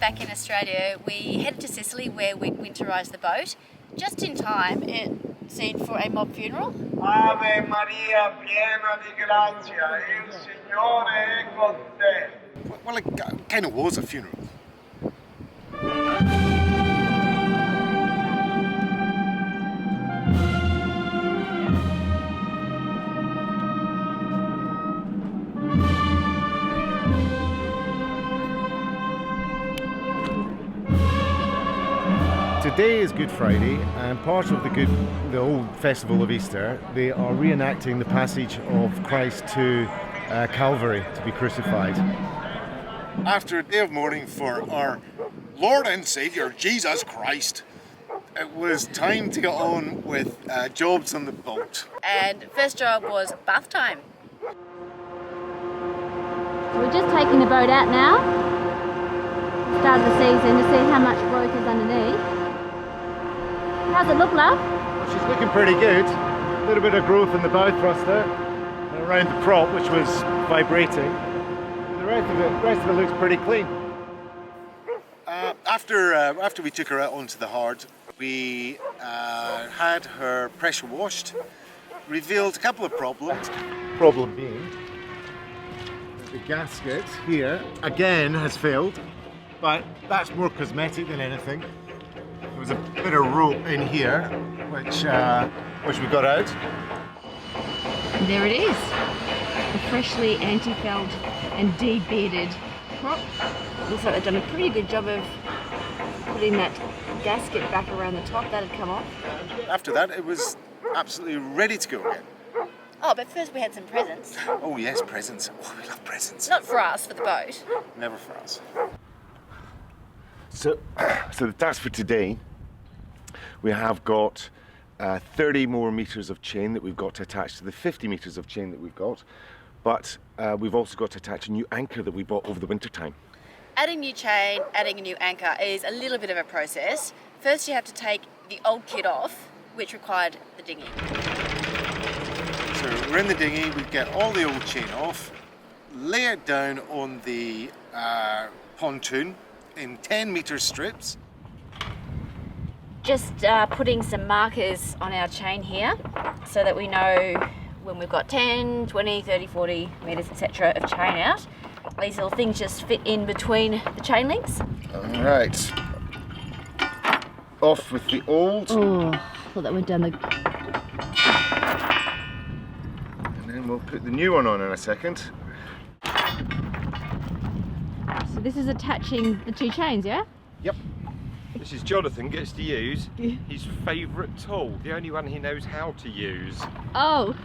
back in Australia, we headed to Sicily where we'd winterised the boat. Just in time, it seemed for a mob funeral. Ave Maria, piena di grazia, il Signore è con te. Well, it kind of was a funeral. Today is Good Friday, and part of the whole festival of Easter, they are reenacting the passage of Christ to Calvary to be crucified. After a day of mourning for our Lord and Saviour, Jesus Christ, it was time to get on with jobs on the boat. And first job was bath time. So we're just taking the boat out now. Start of the season to see how much growth is underneath. How's it look, love? Well, she's looking pretty good. A little bit of growth in the bow thruster and around the prop, which was vibrating. The rest of it looks pretty clean. After we took her out onto the hard, we had her pressure washed, revealed a couple of problems. Problem being, the gasket here again has failed, but that's more cosmetic than anything. There was a bit of rope in here, which we got out. And there it is, a freshly anti-fouled and debedded prop. Looks like they've done a pretty good job of putting that gasket back around the top. That'd come off. After that, it was absolutely ready to go again. Oh, but first we had some presents. Oh yes, presents. Oh, we love presents. Not for us, for the boat. Never for us. So that's for today. We have got 30 more meters of chain that we've got to attach to the 50 meters of chain that we've got, but we've also got to attach a new anchor that we bought over the winter time. Adding new chain, adding a new anchor is a little bit of a process. First you have to take the old kit off, which required the dinghy. So we're in the dinghy, we get all the old chain off, lay it down on the pontoon in 10 meter strips. Just putting some markers on our chain here so that we know when we've got 10, 20, 30, 40 metres, etc. of chain out. These little things just fit in between the chain links. Alright. Off with the old. Oh, I thought that went down the... And then we'll put the new one on in a second. So this is attaching the two chains, yeah? Yep. This is Jonathan gets to use his favourite tool, the only one he knows how to use. Oh.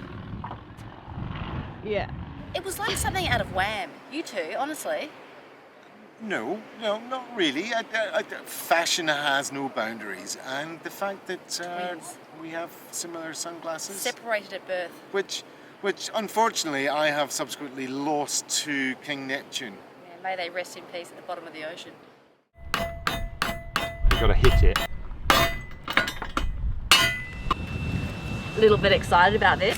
Yeah. It was like something out of Wham! You two, honestly. No, not really. Fashion has no boundaries, and the fact that we have similar sunglasses, Separated at birth. which unfortunately I have subsequently lost to King Neptune. Yeah, may they rest in peace at the bottom of the ocean. You've got to hit it. A little bit excited about this.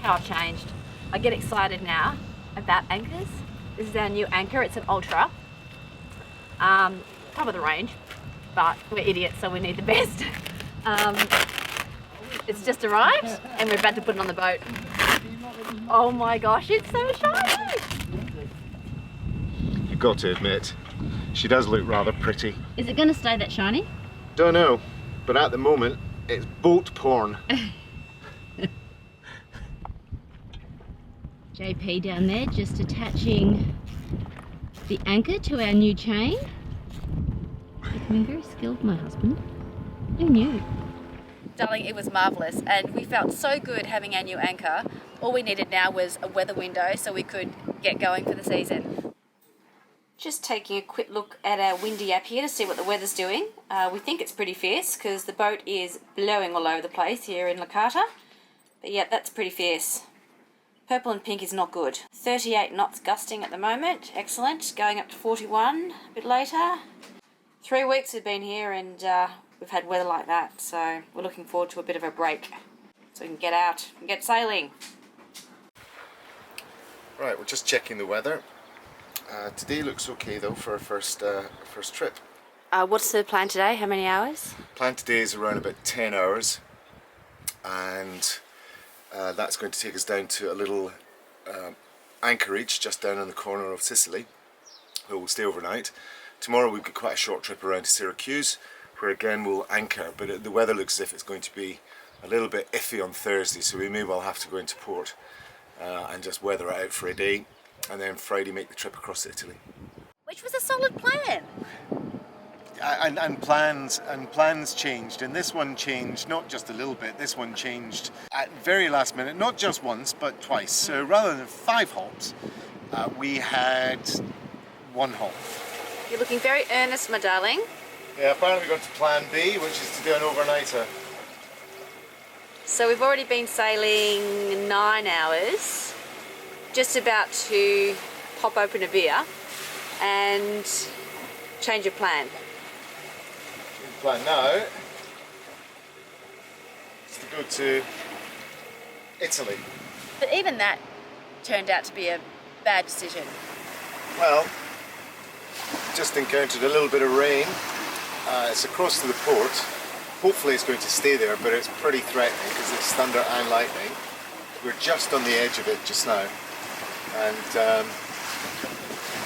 How I've changed. I get excited now about anchors. This is our new anchor. It's an Ultra. Top of the range, but we're idiots, so we need the best. It's just arrived, and we're about to put it on the boat. Oh my gosh, it's so shiny! You've got to admit, she does look rather pretty. Is it going to stay that shiny? Don't know, but at the moment, it's boat porn. JP down there just attaching the anchor to our new chain. Becoming very skilled, my husband. Who knew? Darling, it was marvellous, and we felt so good having our new anchor. All we needed now was a weather window so we could get going for the season. Just taking a quick look at our windy app here to see what the weather's doing. We think it's pretty fierce because the boat is blowing all over the place here in Licata. But yeah, that's pretty fierce. Purple and pink is not good. 38 knots gusting at the moment. Excellent. Going up to 41 a bit later. 3 weeks we've been here and we've had weather like that. So we're looking forward to a bit of a break so we can get out and get sailing. Right, we're just checking the weather. Today looks okay though for our first trip. What's the plan today? How many hours? Plan today is around about 10 hours, and that's going to take us down to a little anchorage just down on the corner of Sicily, where we'll stay overnight. Tomorrow we've got quite a short trip around to Syracuse, where again we'll anchor, but the weather looks as if it's going to be a little bit iffy on Thursday, so we may well have to go into port and just weather it out for a day, and then Friday make the trip across Italy. Which was a solid plan. And plans changed, and this one changed not just a little bit. This one changed at very last minute, not just once but twice. So rather than 5 halts, we had 1 halt. You're looking very earnest, my darling. Yeah, apparently we've got to plan B, which is to do an overnighter. So we've already been sailing 9 hours, just about to pop open a beer and change of plan. The plan now is to go to Italy. But even that turned out to be a bad decision. Well, just encountered a little bit of rain. It's across to the port. Hopefully it's going to stay there, but it's pretty threatening because it's thunder and lightning. We're just on the edge of it just now, and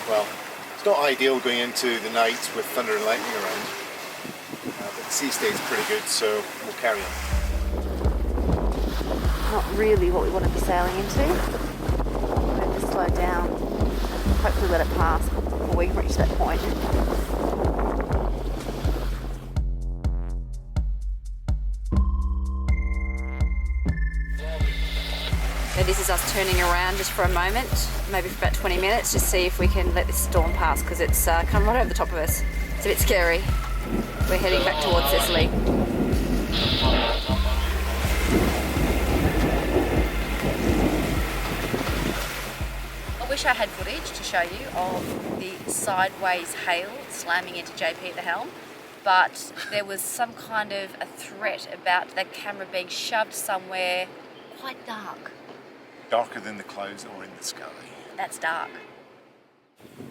well, it's not ideal going into the night with thunder and lightning around, but the sea stays pretty good, so we'll carry on. Not really what we want to be sailing into. We have to slow down, hopefully let it pass before we reach that point. So this is us turning around just for a moment, maybe for about 20 minutes, just see if we can let this storm pass, because it's come right over the top of us. It's a bit scary. We're heading back towards Sicily. I wish I had footage to show you of the sideways hail slamming into JP at the helm, but there was some kind of a threat about the camera being shoved somewhere quite dark. Darker than the clouds or in the sky. That's dark.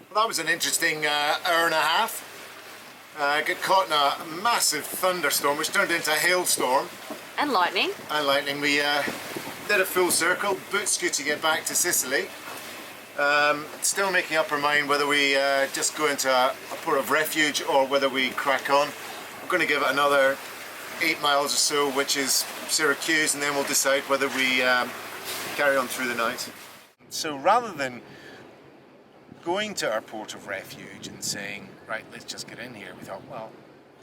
Well, that was an interesting hour and a half. Got caught in a massive thunderstorm, which turned into a hailstorm. And lightning. And lightning. We did a full circle, boot scooting it back to Sicily. Still making up our mind whether we just go into a port of refuge or whether we crack on. We're going to give it another 8 miles or so, which is Syracuse, and then we'll decide whether we carry on through the night. So rather than going to our port of refuge and saying, right, let's just get in here, we thought, well,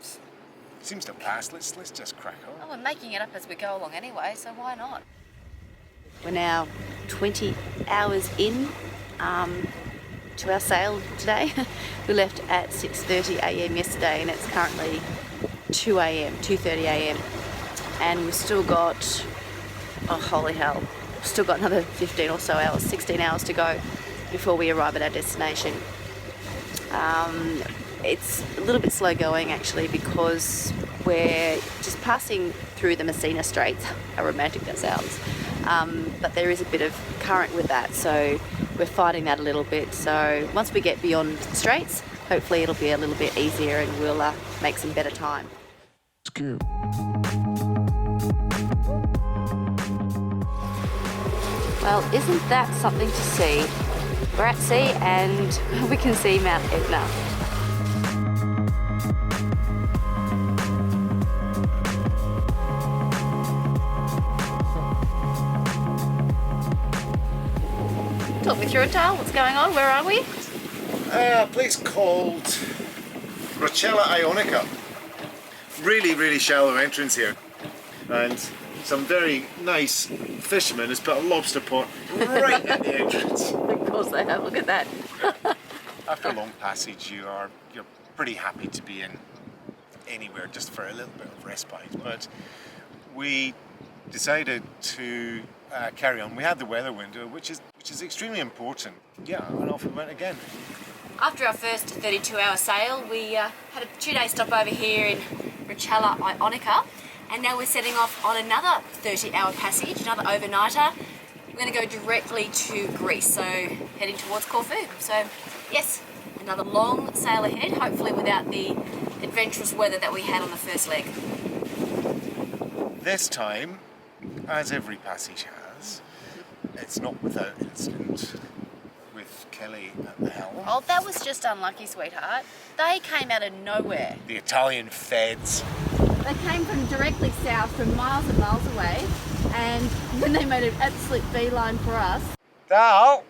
it seems to have passed, let's just crack on. Oh, we're making it up as we go along anyway, so why not? We're now 20 hours in to our sail today. We left at 6:30 a.m. yesterday, and it's currently 2 a.m., 2:30 a.m. And we've still got, oh holy hell, we've still got another 15 or so hours, 16 hours to go before we arrive at our destination. It's a little bit slow going actually, because we're just passing through the Messina Straits. How romantic that sounds. But there is a bit of current with that, so we're fighting that a little bit. So once we get beyond the straits, hopefully it'll be a little bit easier and we'll make some better time. Well, isn't that something to see? We're at sea and we can see Mount Etna. Talk me through it, Tal. What's going on? Where are we? A place called Rocella Ionica. Really, really shallow entrance here. And some very nice fishermen has put a lobster pot right at the entrance. Of course they have. Look at that. After a long passage, you're pretty happy to be in anywhere just for a little bit of respite. But we decided to carry on. We had the weather window, which is extremely important. Yeah, and off we went again. After our first 32-hour sail, we had a 2-day stop over here in Rocella Ionica, and now we're setting off on another 30-hour passage, another overnighter. We're going to go directly to Greece, so heading towards Corfu. So Yes, another long sail ahead, hopefully without the adventurous weather that we had on the first leg. This time, as every passage has, it's not without incident, with Kelly at the helm. Oh, that was just unlucky, sweetheart. They came out of nowhere. The Italian feds. They came from directly south from miles and miles away, and then they made an absolute beeline for us. Dal,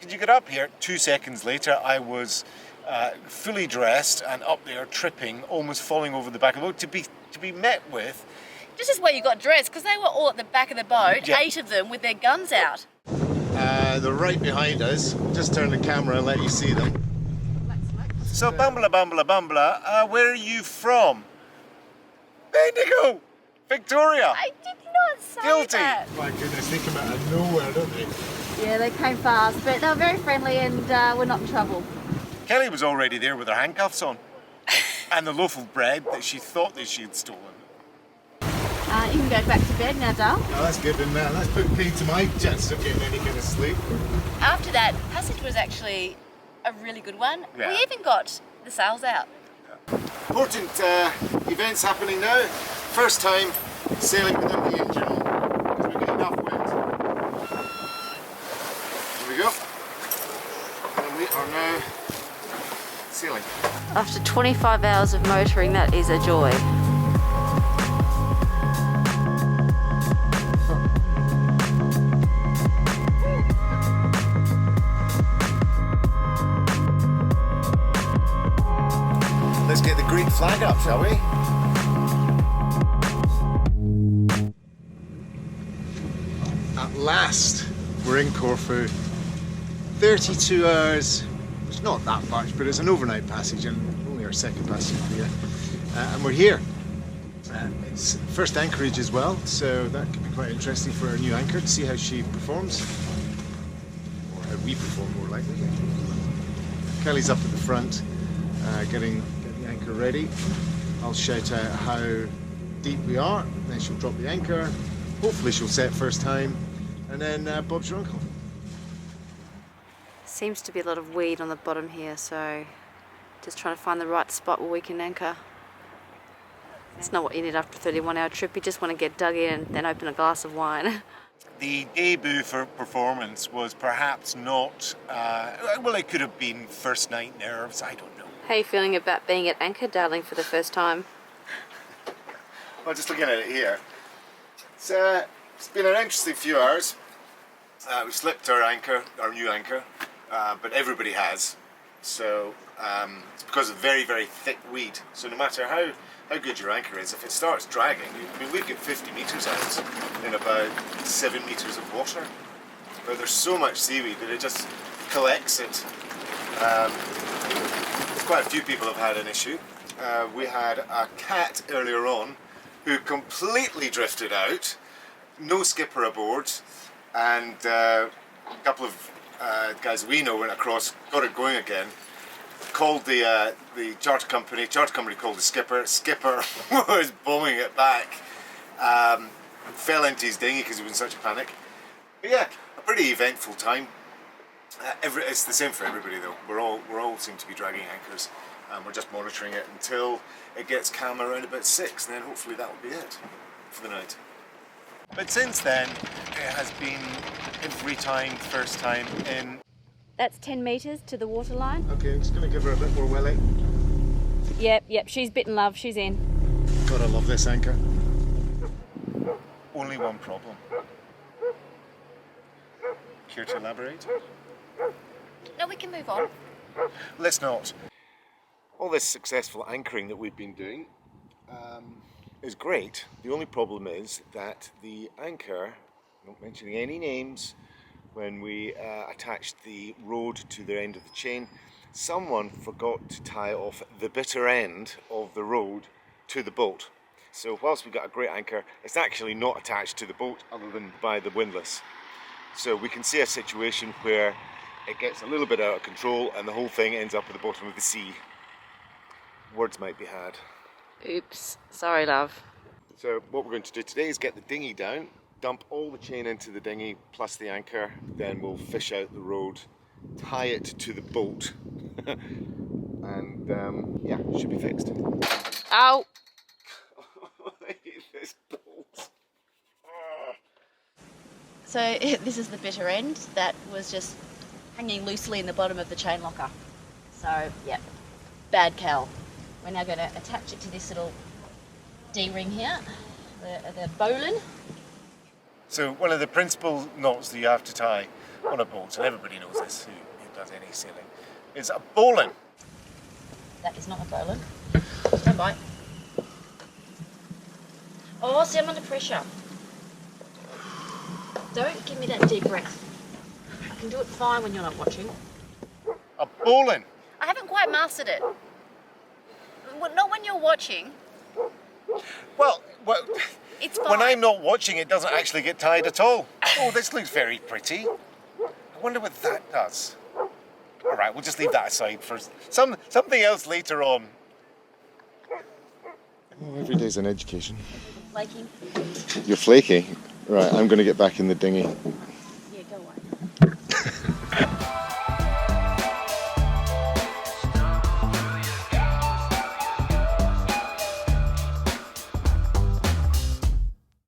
could you get up here? 2 seconds later, I was fully dressed and up there tripping, almost falling over the back of the boat to be met with. This is where you got dressed, because they were all at the back of the boat, Yeah. 8 of them with their guns out. They're right behind us. Just turn the camera and let you see them. So, Bumbla, where are you from? Bendigo! Victoria! I did not say Guilty. that. My goodness, they come out of nowhere, don't they? Yeah, they came fast, but they were very friendly and we're not in trouble. Kelly was already there with her handcuffs on. And the loaf of bread that she thought that she had stolen. You can go back to bed now, Dal. Oh, that's good, and that's put paid to my chances of getting any kind of sleep. After that, passage was actually a really good one. Yeah. We even got the sails out. Important events happening now. First time sailing without the engine on, because we've got enough wind. Here we go. And we are now sailing. After 25 hours of motoring, that is a joy. Let's get the green flag up, shall we? At last, we're in Corfu. 32 hours. It's not that much, but it's an overnight passage and only our second passage of the year. And we're here. It's first anchorage as well, so that could be quite interesting for our new anchor to see how she performs. Or how we perform, more likely. Kelly's up at the front, getting the anchor ready. I'll shout out how deep we are, then she'll drop the anchor. Hopefully she'll set first time, and then Bob's your uncle. Seems to be a lot of weed on the bottom here, so just trying to find the right spot where we can anchor. It's not what you need after a 31-hour trip. You just want to get dug in and then open a glass of wine. The debut for performance was perhaps not, well, it could have been first night nerves, I don't know. How are you feeling about being at anchor, darling, for the first time? Well, just looking at it here, it's been an interesting few hours. We slipped our anchor, our new anchor, but everybody has. So it's because of very, very thick weed. So no matter how good your anchor is, if it starts dragging, I mean, we've got 50 metres out in about 7 metres of water. But there's so much seaweed that it just collects it. Quite a few people have had an issue. We had a cat earlier on who completely drifted out, no skipper aboard, and a couple of guys we know went across, got it going again, called the charter company called the skipper was bombing it back, fell into his dinghy because he was in such a panic. But yeah, a pretty eventful time. It's the same for everybody though. We're all seem to be dragging anchors, and we're just monitoring it until it gets calm around about 6, and then hopefully that will be it for the night. But since then, it has been every time, first time in. That's 10 metres to the waterline. Okay, I'm just going to give her a bit more willy. Yep, she's bitten, love, she's in. God, I love this anchor. Only one problem. Care to elaborate? No, we can move on. Let's not. All this successful anchoring that we've been doing is great. The only problem is that the anchor, not mentioning any names, when we attached the rod to the end of the chain, someone forgot to tie off the bitter end of the rod to the boat. So whilst we've got a great anchor, it's actually not attached to the boat other than by the windlass. So we can see a situation where it gets a little bit out of control and the whole thing ends up at the bottom of the sea. Words might be had. Oops, sorry, love. So what we're going to do today is get the dinghy down, dump all the chain into the dinghy plus the anchor, then we'll fish out the rod tie it to the boat, and yeah, should be fixed. Ow! This bolt. So this is the bitter end that was just hanging loosely in the bottom of the chain locker. So yeah, bad Cal. We're now going to attach it to this little D-ring here, the bowline. So one of the principal knots that you have to tie on a boat, and everybody knows this who does any sailing, is a bowline. That is not a bowline. Stand by. Oh, see, I'm under pressure. Don't give me that deep breath. I can do it fine when you're not watching. A bowline. I haven't quite mastered it. Well, not when you're watching. Well, It's fine. when I'm not watching, it doesn't actually get tied at all. Oh, this looks very pretty. I wonder what that does. All right, we'll just leave that aside for something else later on. Oh, every day's an education. Flaking. You're flaky. Right, I'm going to get back in the dinghy.